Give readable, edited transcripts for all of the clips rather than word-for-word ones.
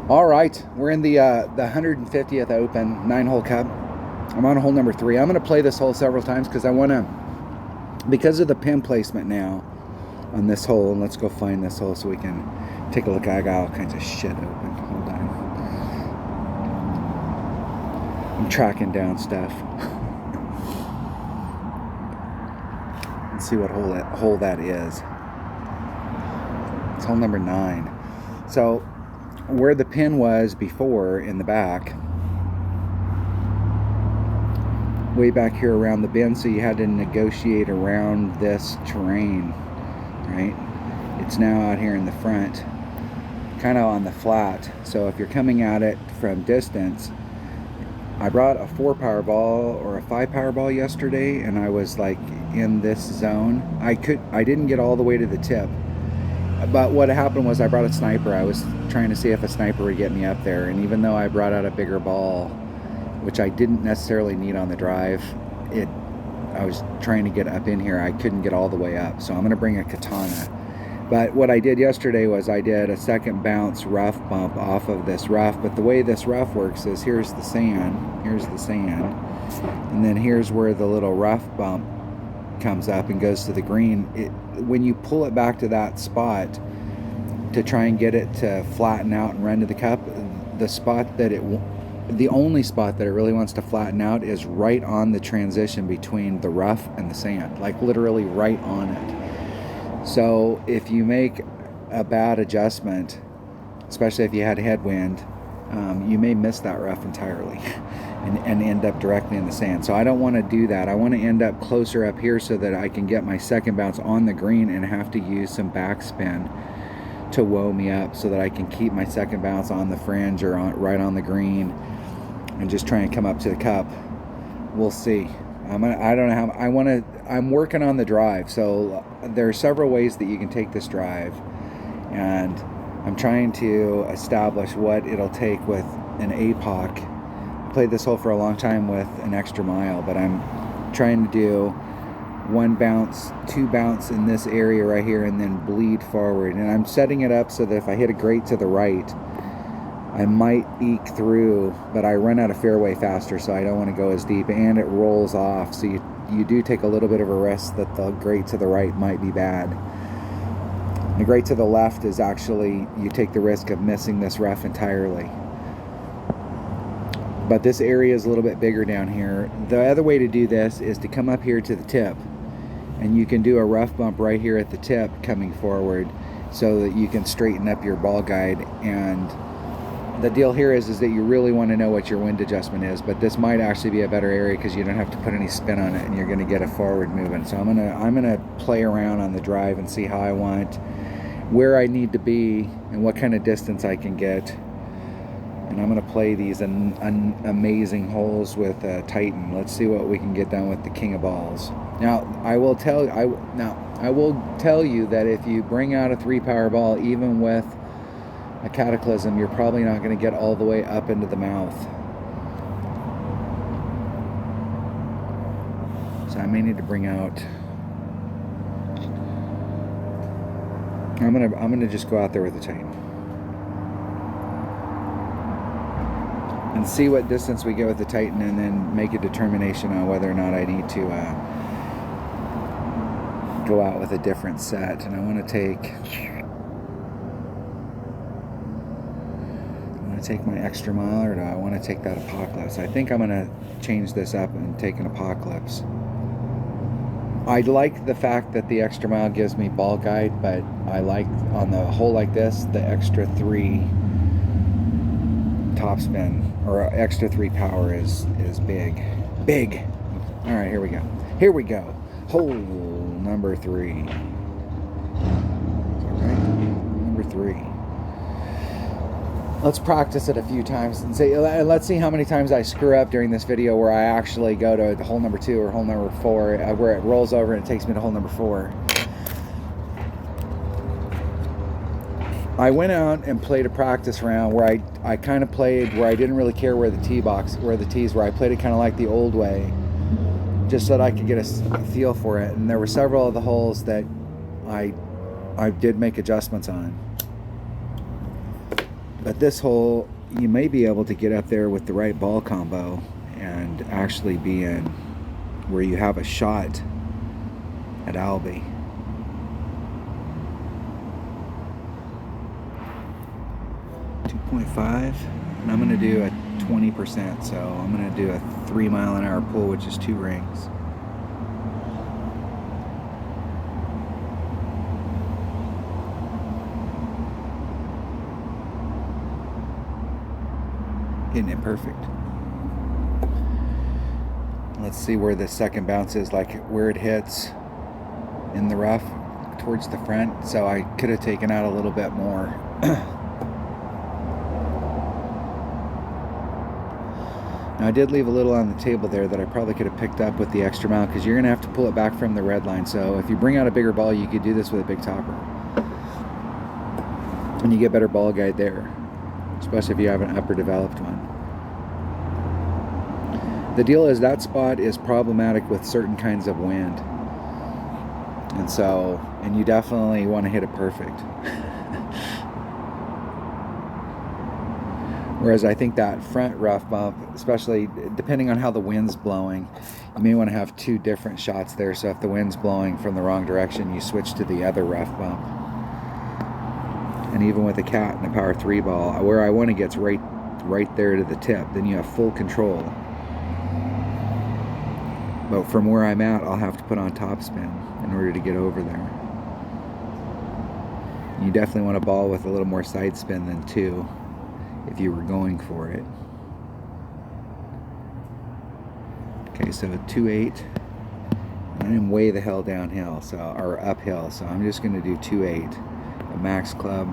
All right, we're in the 150th Open 9-hole Cup. I'm on hole number 3. I'm going to play this hole several times because I want to, because of the pin placement now on this hole. And let's go find this hole so we can take a look. I got all kinds of shit open. Hold on. I'm tracking down stuff. Let's see what hole that is. It's hole number 9. So where the pin was before in the back, way back here around the bend, so you had to negotiate around this terrain, right? It's now out here in the front, kind of on the flat. So if you're coming at it from distance, I brought a 4 power ball or a 5 power ball yesterday, and I was like in this zone. I didn't get all the way to the tip, but what happened was I brought a sniper. I was trying to see if a sniper would get me up there, and even though I brought out a bigger ball, which I didn't necessarily need on the drive, I was trying to get up in here. I couldn't get all the way up, so I'm going to bring a katana. But what I did yesterday was I did a second bounce rough bump off of this rough. But the way this rough works is here's the sand, and then here's where the little rough bump comes up and goes to the green. When you pull it back to that spot to try and get it to flatten out and run to the cup, the only spot that it really wants to flatten out is right on the transition between the rough and the sand, like literally right on it. So if you make a bad adjustment, especially if you had headwind, you may miss that rough entirely and end up directly in the sand. So I don't want to do that. I want to end up closer up here so that I can get my second bounce on the green and have to use some backspin to woe me up so that I can keep my second bounce on the fringe or right on the green and just try and come up to the cup. We'll see. I don't know how I'm working on the drive. So there are several ways that you can take this drive, and I'm trying to establish what it'll take with an APOC. I played this hole for a long time with an extra mile, but I'm trying to do 1 bounce, 2 bounce in this area right here, and then bleed forward. And I'm setting it up so that if I hit a grate to the right, I might eke through, but I run out of fairway faster, so I don't want to go as deep, and it rolls off. So you do take a little bit of a risk that the grate to the right might be bad. The grate to the left is actually, you take the risk of missing this rough entirely. But this area is a little bit bigger down here. The other way to do this is to come up here to the tip, and you can do a rough bump right here at the tip coming forward so that you can straighten up your ball guide. And the deal here is that you really want to know what your wind adjustment is, but this might actually be a better area because you don't have to put any spin on it, and you're going to get a forward movement. So I'm gonna play around on the drive and see how I want, where I need to be, and what kind of distance I can get. And I'm going to play these amazing holes with Titan. Let's see what we can get done with the King of Balls. Now I will tell you that if you bring out a 3 power ball, even with a Cataclysm, you're probably not going to get all the way up into the mouth. So I may need to bring out. I'm gonna just go out there with the Titan and see what distance we get with the Titan, and then make a determination on whether or not I need to go out with a different set. And I want to take my extra mile, or do I want to take that Apocalypse? I think I'm going to change this up and take an Apocalypse. I like the fact that the extra mile gives me ball guide, but I like on the hole like this, the extra 3 topspin or extra 3 power is big. All right, here we go. Hole number 3. Is that right? Number 3. Let's practice it a few times and let's see how many times I screw up during this video where I actually go to the hole number 2 or hole number 4, where it rolls over and it takes me to hole number 4. I went out and played a practice round where I kind of played where I didn't really care where the tees were. I played it kind of like the old way, just so that I could get a feel for it. And there were several of the holes that I did make adjustments on. But this hole, you may be able to get up there with the right ball combo and actually be in where you have a shot at Albie. .5, and I'm going to do a 20%, so I'm going to do a 3 mile an hour pull, which is 2 rings. Hitting it perfect. Let's see where the second bounce is, like where it hits in the rough towards the front, so I could have taken out a little bit more. Now, I did leave a little on the table there that I probably could have picked up with the extra mount, because you're going to have to pull it back from the red line. So if you bring out a bigger ball, you could do this with a big topper. And you get better ball guide there, especially if you have an upper developed one. The deal is that spot is problematic with certain kinds of wind. And you definitely want to hit it perfect. Whereas I think that front rough bump, especially depending on how the wind's blowing, you may want to have 2 different shots there. So if the wind's blowing from the wrong direction, you switch to the other rough bump. And even with a cat and a power 3 ball, where I want to get right there to the tip, then you have full control. But from where I'm at, I'll have to put on topspin in order to get over there. You definitely want a ball with a little more side spin than 2. If you were going for it. Okay, so 2.8. I am way the hell downhill, or uphill, so I'm just going to do 2.8. A max club.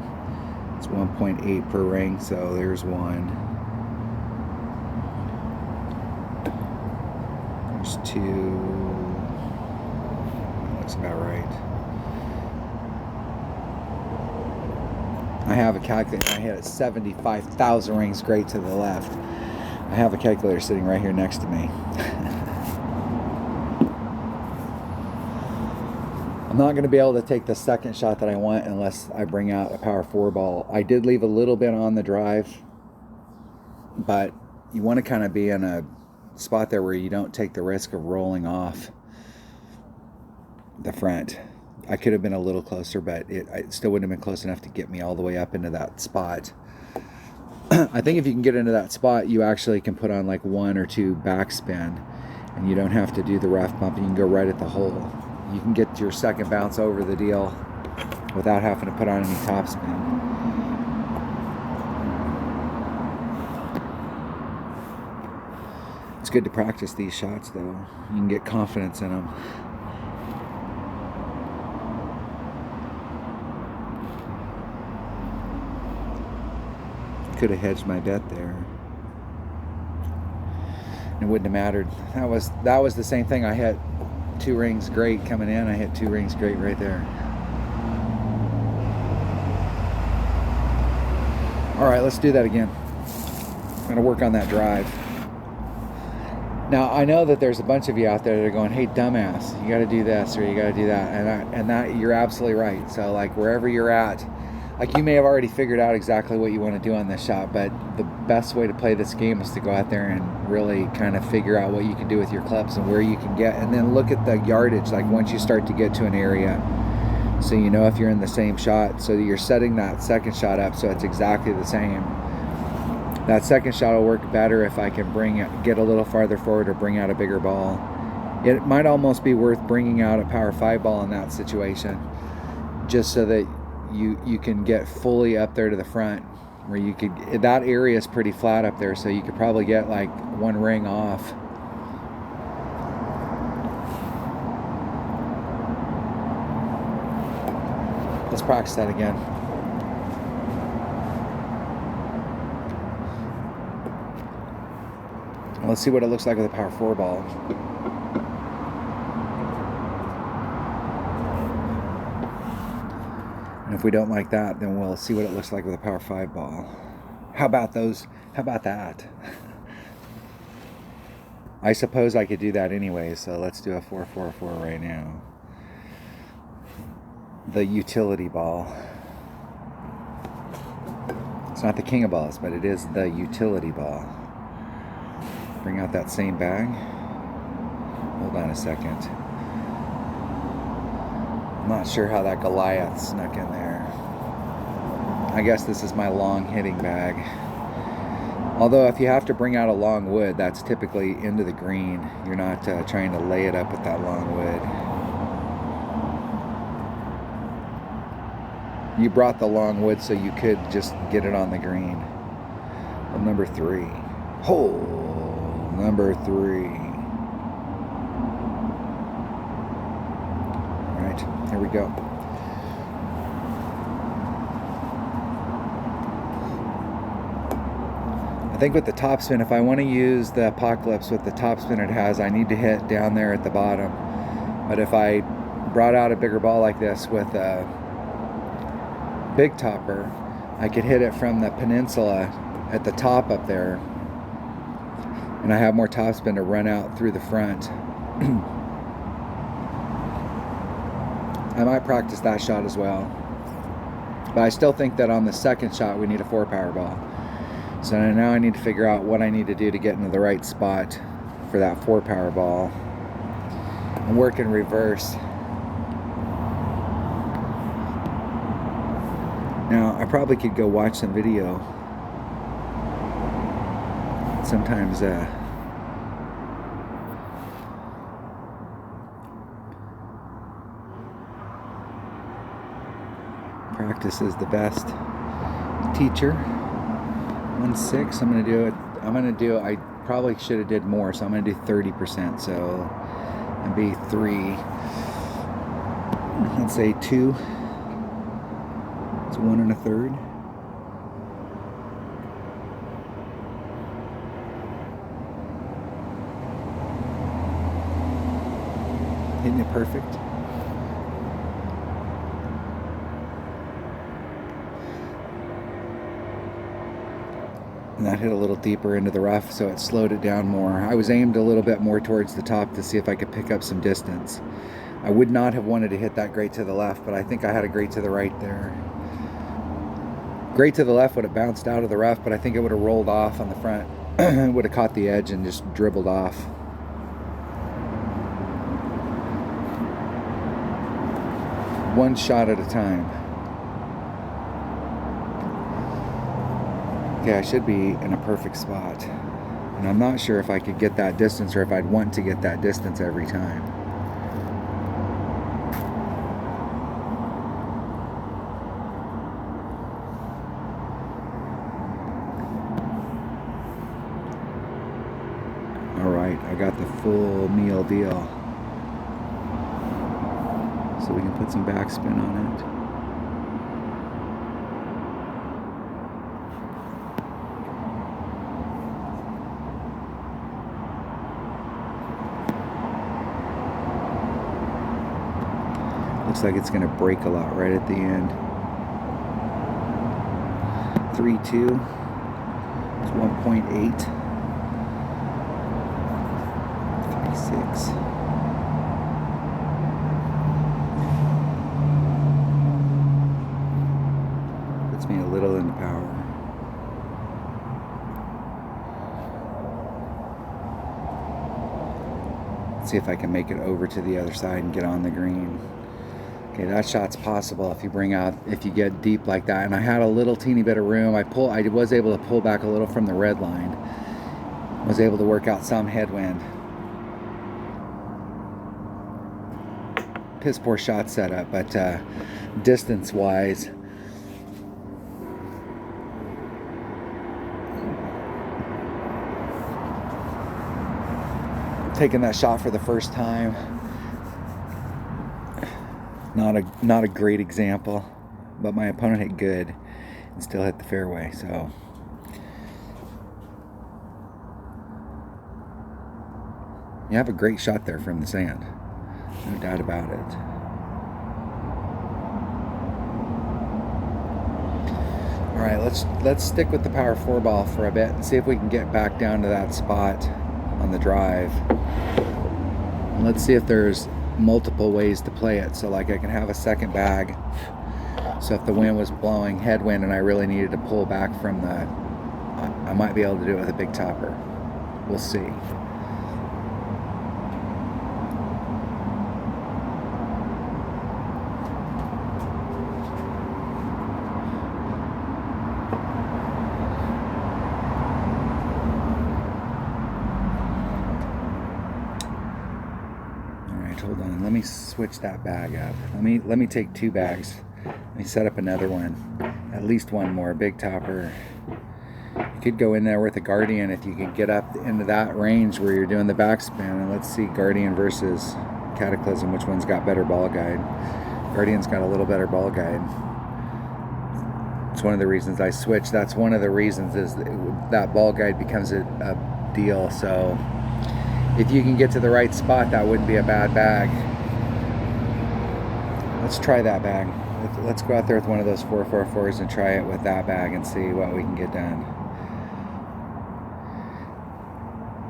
It's 1.8 per ring, so there's 1. There's 2. Looks about right. I have a calculator. I hit 75,000 rings great to the left. I have a calculator sitting right here next to me. I'm not going to be able to take the second shot that I want unless I bring out a power 4 ball. I did leave a little bit on the drive, but you want to kind of be in a spot there where you don't take the risk of rolling off the front. I could have been a little closer, but it still wouldn't have been close enough to get me all the way up into that spot. I think if you can get into that spot, you actually can put on like 1 or 2 backspin, and you don't have to do the rough bump. You can go right at the hole. You can get your second bounce over the deal without having to put on any topspin. It's good to practice these shots, though. You can get confidence in them. Could have hedged my bet there. It wouldn't have mattered. That was the same thing. I hit 2 rings great coming in. I hit 2 rings great right there. All right, let's do that again. I'm gonna work on that drive. Now I know that there's a bunch of you out there that are going, "Hey, dumbass, you got to do this or you got to do that," and that you're absolutely right. So like wherever you're at. Like you may have already figured out exactly what you want to do on this shot, but the best way to play this game is to go out there and really kind of figure out what you can do with your clubs and where you can get, and then look at the yardage, like once you start to get to an area, so you know if you're in the same shot, so that you're setting that second shot up so it's exactly the same. That second shot will work better if I can get a little farther forward or bring out a bigger ball. It might almost be worth bringing out a power 5 ball in that situation, just so that you can get fully up there to the front, where you could, that area is pretty flat up there, so you could probably get like 1 ring off. Let's practice that again. Let's see what it looks like with a power 4 ball. And if we don't like that, then we'll see what it looks like with a power 5 ball. How about those? How about that? I suppose I could do that anyway, so let's do a 4-4-4 right now. The utility ball. It's not the king of balls, but it is the utility ball. Bring out that same bag. Hold on a second. I'm not sure how that Goliath snuck in there. I guess this is my long hitting bag. Although if you have to bring out a long wood, that's typically into the green. You're not trying to lay it up with that long wood. You brought the long wood so you could just get it on the green. Well, number 3. Hole number 3. All right, here we go. I think with the topspin, if I want to use the Apocalypse with the topspin it has, I need to hit down there at the bottom. But if I brought out a bigger ball like this with a big topper, I could hit it from the peninsula at the top up there, and I have more topspin to run out through the front. I might practice that shot as well, but I still think that on the second shot we need a 4-power ball. So now I need to figure out what I need to do to get into the right spot for that 4-power ball and work in reverse. Now, I probably could go watch some video. Sometimes practice is the best teacher. 1.6, I'm gonna do, I probably should have did more, so I'm gonna do 30%, so it'd be 3, let's say 2. It's 1 1/3. Hitting it perfect. And that hit a little deeper into the rough, so it slowed it down more. I was aimed a little bit more towards the top to see if I could pick up some distance. I would not have wanted to hit that great to the left, but I think I had a great to the right there. Great to the left would have bounced out of the rough, but I think it would have rolled off on the front. It would have caught the edge and just dribbled off. One shot at a time. Okay, I should be in a perfect spot. And I'm not sure if I could get that distance or if I'd want to get that distance every time. Alright, I got the full meal deal. So we can put some backspin on it. Looks like it's going to break a lot right at the end. 3.2. It's 1.8. 3.6. Puts me a little into power. Let's see if I can make it over to the other side and get on the green. Okay, that shot's possible if you get deep like that. And I had a little teeny bit of room. I was able to pull back a little from the red line. Was able to work out some headwind. Piss poor shot setup, but distance wise, taking that shot for the first time. Not a great example, but my opponent hit good and still hit the fairway, so you have a great shot there from the sand, no doubt about it. All right, let's stick with the power 4 ball for a bit and see if we can get back down to that spot on the drive. And let's see if there's multiple ways to play it. So like I can have a second bag So if the wind was blowing headwind and I really needed to pull back from the, I might be able to do it with a big topper. We'll see. Hold on, let me switch that bag up. Let me take 2 bags. Let me set up another one. At least one more big topper. You could go in there with a Guardian if you could get up into that range where you're doing the backspin. And let's see, Guardian versus Cataclysm, which one's got better ball guide? Guardian's got a little better ball guide. It's one of the reasons I switched. That's one of the reasons is that ball guide becomes a deal. So if you can get to the right spot, that wouldn't be a bad bag. Let's try that bag. Let's go out there with one of those 444s and try it with that bag and see what we can get done.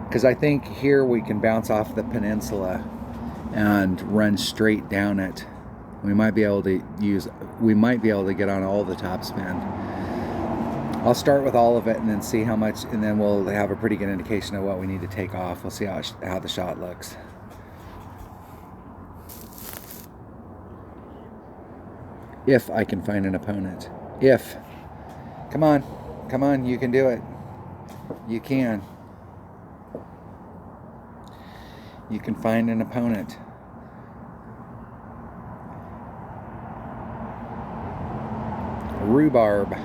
Because I think here we can bounce off the peninsula and run straight down it. We might be able to get on all the top spin. I'll start with all of it and then see how much, and then we'll have a pretty good indication of what we need to take off. We'll see how the shot looks. If I can find an opponent. If. Come on, you can do it. You can. You can find an opponent. Rhubarb.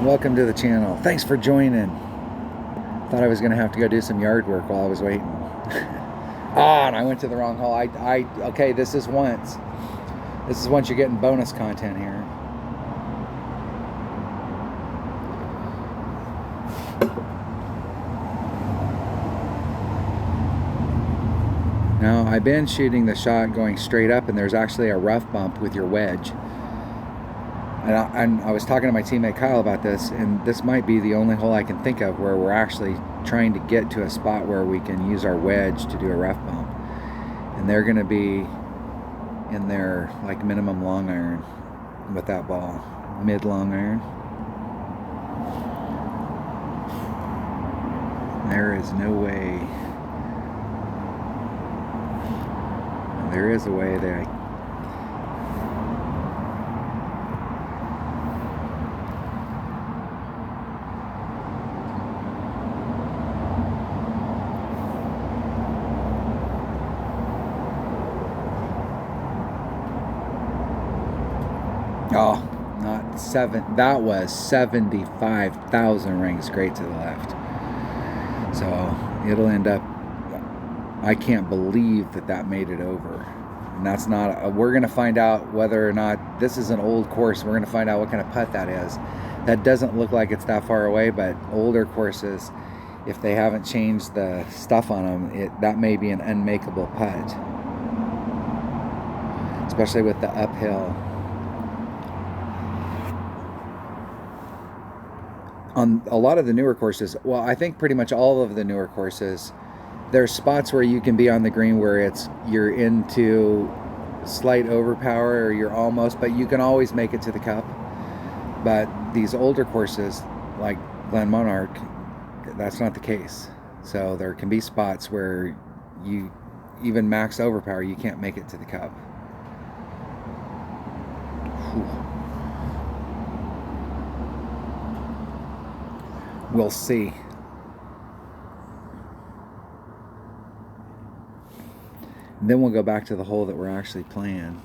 Welcome to the channel. Thanks for joining. Thought I was going to have to go do some yard work while I was waiting. And I went to the wrong hole. Okay, this is once. This is once you're getting bonus content here. Now, I've been shooting the shot going straight up, and there's actually a rough bump with your wedge. And I was talking to my teammate Kyle about this, and this might be the only hole I can think of where we're actually trying to get to a spot where we can use our wedge to do a rough bump. And they're going to be in their like minimum long iron with that ball, mid long iron. There is no way. There is a way that oh, not 7. That was 75,000 rings straight to the left. So it'll end up, I can't believe that made it over. And that's not, we're going to find out whether or not, this is an old course. We're going to find out what kind of putt that is. That doesn't look like it's that far away, but older courses, if they haven't changed the stuff on them, that may be an unmakeable putt. Especially with the uphill. On a lot of the newer courses, well, I think pretty much all of the newer courses, there's spots where you can be on the green where you're into slight overpower or you're almost, but you can always make it to the cup. But these older courses like Glen Monarch, that's not the case. So there can be spots where you even max overpower, you can't make it to the cup. Whew. We'll see. And then we'll go back to the hole that we're actually playing.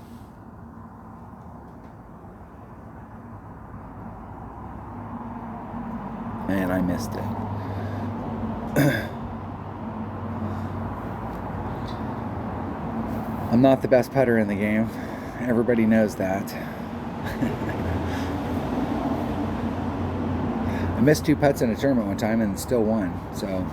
And I missed it. I'm not the best putter in the game. Everybody knows that. I missed 2 putts in a tournament one time and still won. So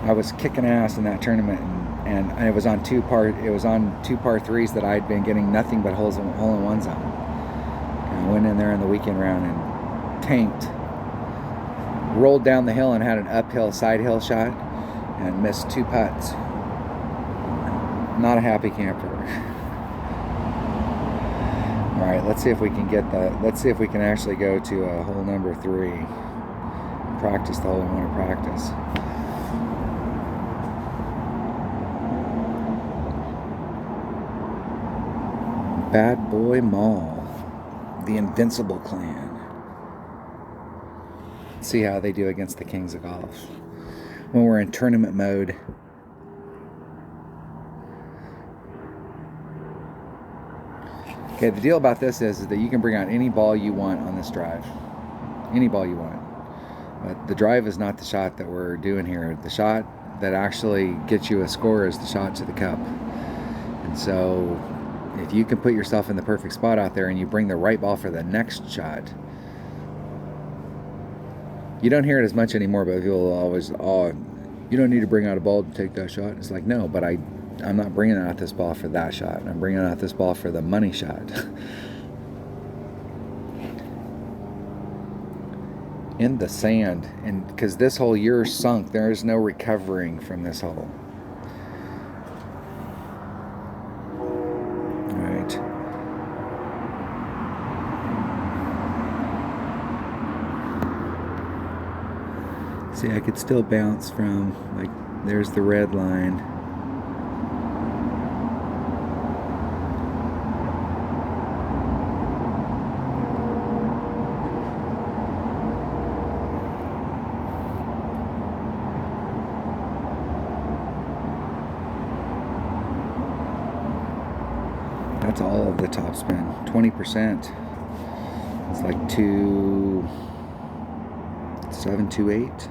I was kicking ass in that tournament, and it was on 2 par 3s that I'd been getting nothing but hole-in-ones on. And I went in there in the weekend round and tanked. Rolled down the hill and had an uphill side hill shot and missed 2 putts. Not a happy camper. All right, let's see if we can get that. Let's see if we can actually go to hole number 3. Practice the hole we want to practice. Bad Boy Mall, the Invincible Clan. Let's see how they do against the Kings of Golf when we're in tournament mode. Okay, the deal about this is that you can bring out any ball you want on this drive. Any ball you want. But the drive is not the shot that we're doing here. The shot that actually gets you a score is the shot to the cup. And so if you can put yourself in the perfect spot out there and you bring the right ball for the next shot, you don't hear it as much anymore, but people always, oh, you don't need to bring out a ball to take that shot. It's like, no, but I'm not bringing out this ball for that shot. I'm bringing out this ball for the money shot. In the sand, and because this hole you're sunk, there is no recovering from this hole. All right. See, I could still bounce from, like, there's the red line. That's all of the topspin. 20%. It's like 2.728.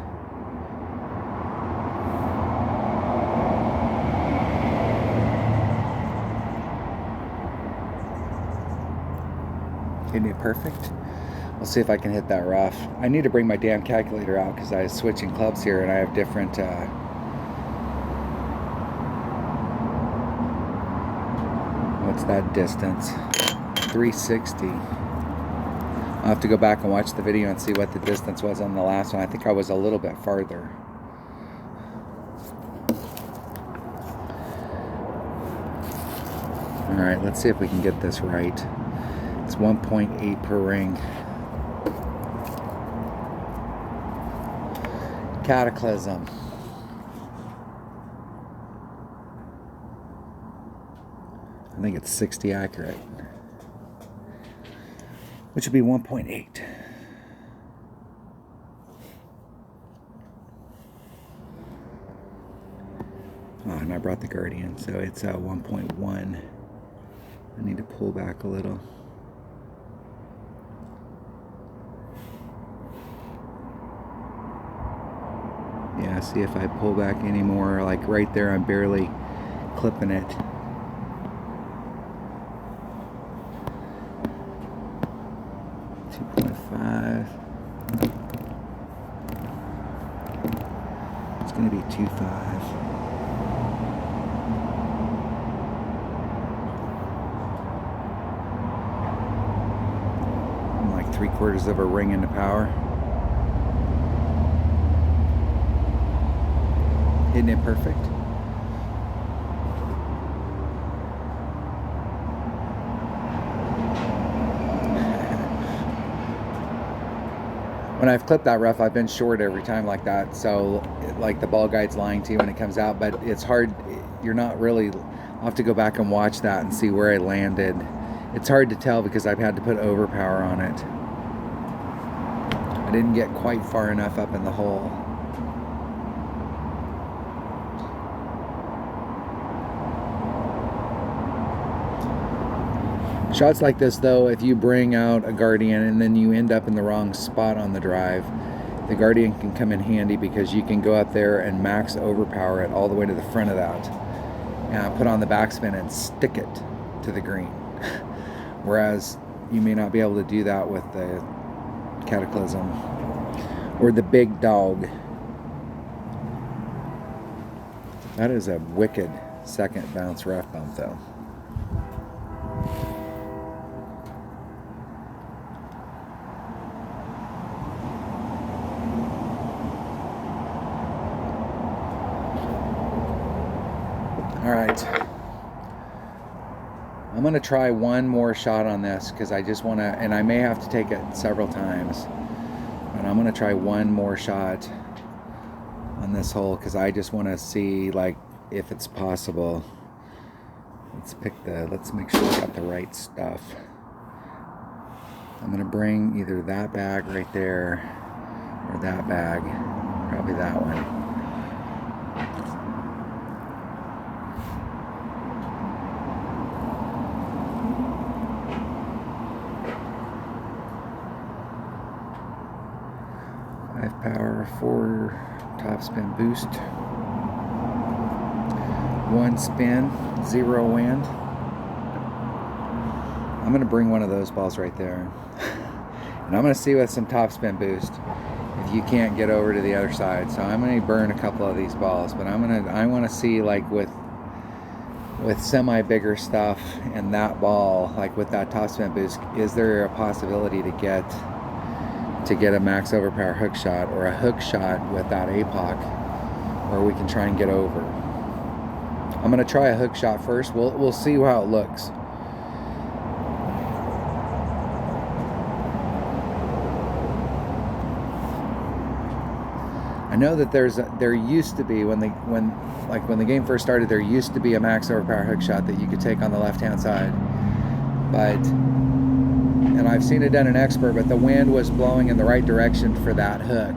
Isn't it perfect? We'll see if I can hit that rough. I need to bring my damn calculator out because I was switching clubs here and I have different what's that distance? 360. I'll have to go back and watch the video and see what the distance was on the last one. I think I was a little bit farther. Alright, let's see if we can get this right. It's 1.8 per ring. Cataclysm. I think it's 60 accurate, which would be 1.8. Oh, and I brought the Guardian, so it's 1.1. I need to pull back a little. Yeah, see if I pull back any more, like right there, I'm barely clipping it. It's going to be 2.5. I'm like 3/4 of a ring into power. Isn't it perfect? When I've clipped that rough, I've been short every time like that, so like the ball guide's lying to you when it comes out, but it's hard. You're not really, I'll have to go back and watch that and see where I landed. It's hard to tell because I've had to put overpower on it. I didn't get quite far enough up in the hole. Shots like this, though, if you bring out a Guardian and then you end up in the wrong spot on the drive, the Guardian can come in handy because you can go up there and max overpower it all the way to the front of that and put on the backspin and stick it to the green. Whereas you may not be able to do that with the Cataclysm or the Big Dog. That is a wicked second bounce rough bump, though. All right, I'm I'm gonna try one more shot on this because I just want to, and I may have to take it several times, but I'm gonna try one more shot on this hole because I just want to see like if it's possible. Let's make sure we got the right stuff. I'm gonna bring either that bag right there or that bag, probably that one. Power, 4 topspin boost, 1 spin, 0 wind. I'm going to bring one of those balls right there. And I'm going to see with some topspin boost if you can't get over to the other side. So I'm going to burn a couple of these balls, but I want to see like with semi bigger stuff and that ball, like with that topspin boost, is there a possibility to get a max overpower hook shot or a hook shot with that APOC where we can try and get over. I'm going to try a hook shot first. We'll see how it looks. I know that there used to be when the game first started, there used to be a max overpower hook shot that you could take on the left hand side, and I've seen it done in expert, but the wind was blowing in the right direction for that hook,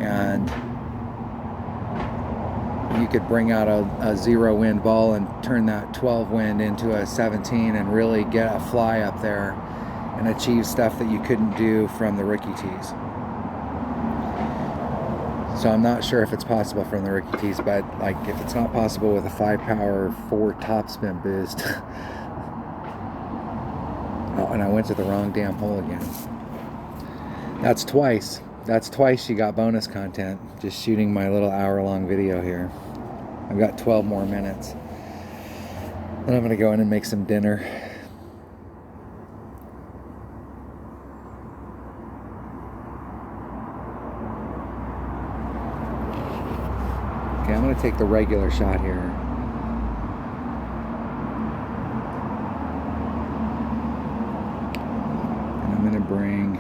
and you could bring out a 0 wind ball and turn that 12 wind into a 17 and really get a fly up there and achieve stuff that you couldn't do from the rookie tees. So I'm not sure if it's possible from the rookie tees, but like if it's not possible with a 5 power 4 topspin boost. Oh, and I went to the wrong damn hole again. That's twice you got bonus content just shooting my little hour-long video here. I've got 12 more minutes. Then I'm gonna go in and make some dinner. Okay, I'm gonna take the regular shot here. I'm gonna bring,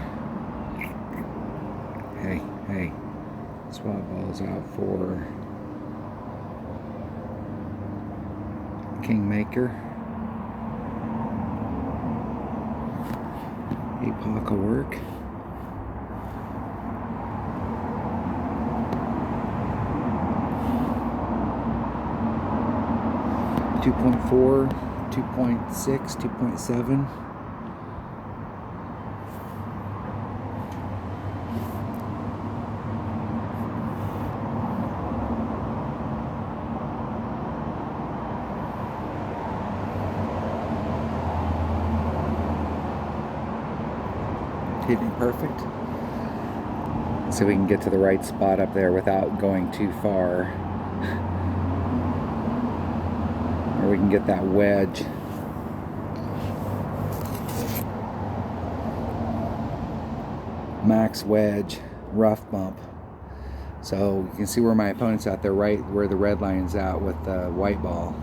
hey, swap balls out for Kingmaker. APOC will work. .4, 2.6, 2.7. Hitting perfect. So we can get to the right spot up there without going too far. Or we can get that wedge. Max wedge, rough bump. So you can see where my opponent's at there, right where the red line's at with the white ball.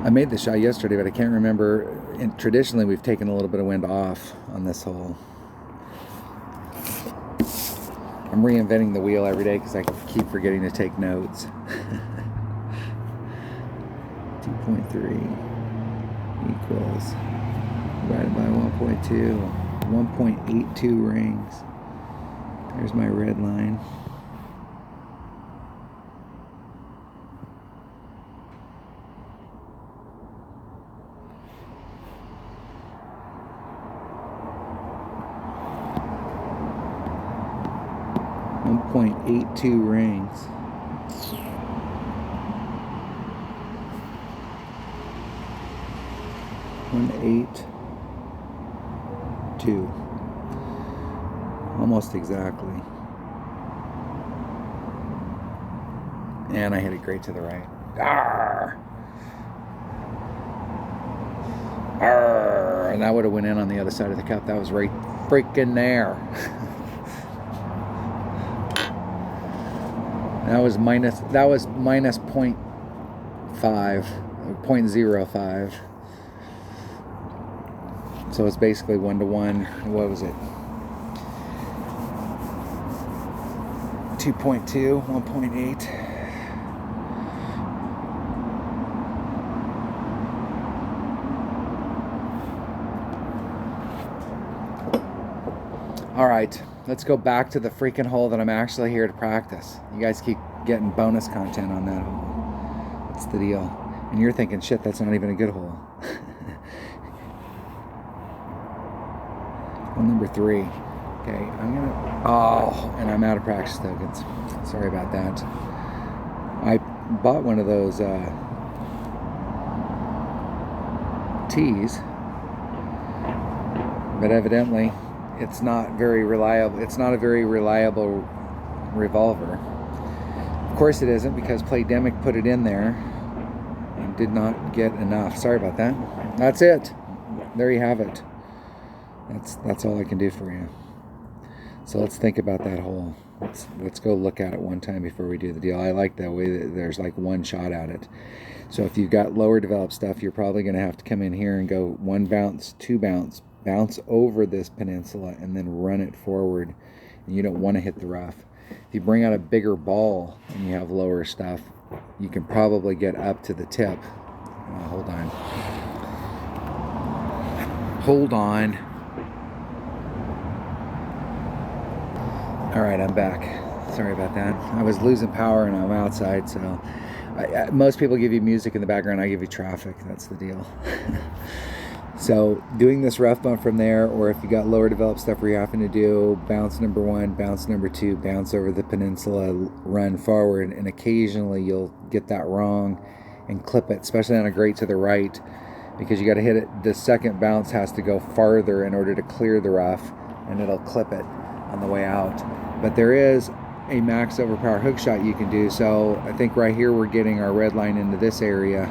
I made the shot yesterday, but I can't remember. And traditionally, we've taken a little bit of wind off on this hole. I'm reinventing the wheel every day because I keep forgetting to take notes. 2.3 equals divided by 1.2, 1.82 rings. There's my red line. .82 rings. .82. Almost exactly. And I hit it great to the right. Arrrg! Arrrg, and that would have went in on the other side of the cup. That was right freaking there. That was minus 0.5, 0.05. So it's basically 1 to 1. What was it? 2.2, 1.8. All right, let's go back to the freaking hole that I'm actually here to practice. You guys keep getting bonus content on that hole. That's the deal. And you're thinking, shit, that's not even a good hole. Hole number 3. Okay, I'm gonna, oh, and I'm out of practice tokens. Sorry about that. I bought one of those tees, but evidently it's not very reliable. It's not a very reliable revolver. Of course it isn't, because Playdemic put it in there and did not get enough. Sorry about that. That's it. There you have it. That's all I can do for you. So let's think about that hole. Let's go look at it one time before we do the deal. I like the way that there's like one shot at it. So if you've got lower developed stuff, you're probably going to have to come in here and go 1 bounce, 2 bounce, bounce over this peninsula, and then run it forward. And you don't want to hit the rough. If you bring out a bigger ball and you have lower stuff, you can probably get up to the tip. Hold on. Hold on. All right, I'm back. Sorry about that. I was losing power and I'm outside, so most people give you music in the background. I give you traffic. That's the deal. So doing this rough bump from there, or if you got lower developed stuff where you're having to do bounce number 1, bounce number 2, bounce over the peninsula, run forward, and occasionally you'll get that wrong and clip it, especially on a grate to the right, because you got to hit it. The second bounce has to go farther in order to clear the rough, and it'll clip it on the way out. But there is a max overpower hook shot you can do. So I think right here we're getting our red line into this area.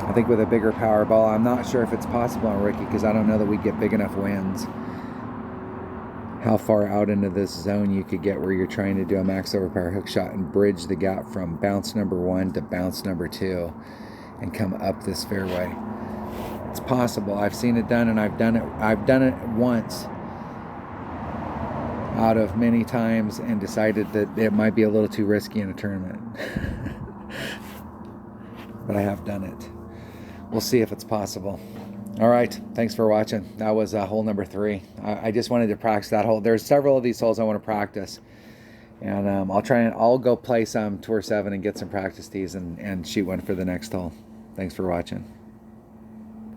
I think with a bigger power ball, I'm not sure if it's possible on Ricky, because I don't know that we get big enough winds. How far out into this zone you could get where you're trying to do a max overpower hook shot and bridge the gap from bounce number 1 to bounce number 2 and come up this fairway. It's possible. I've seen it done, and I've done it once out of many times and decided that it might be a little too risky in a tournament. But I have done it. We'll see if it's possible. All right, thanks for watching. That was hole number 3. I just wanted to practice that hole. There's several of these holes I want to practice, and I'll go play some Tour 7 and get some practice tees and shoot one for the next hole. Thanks for watching.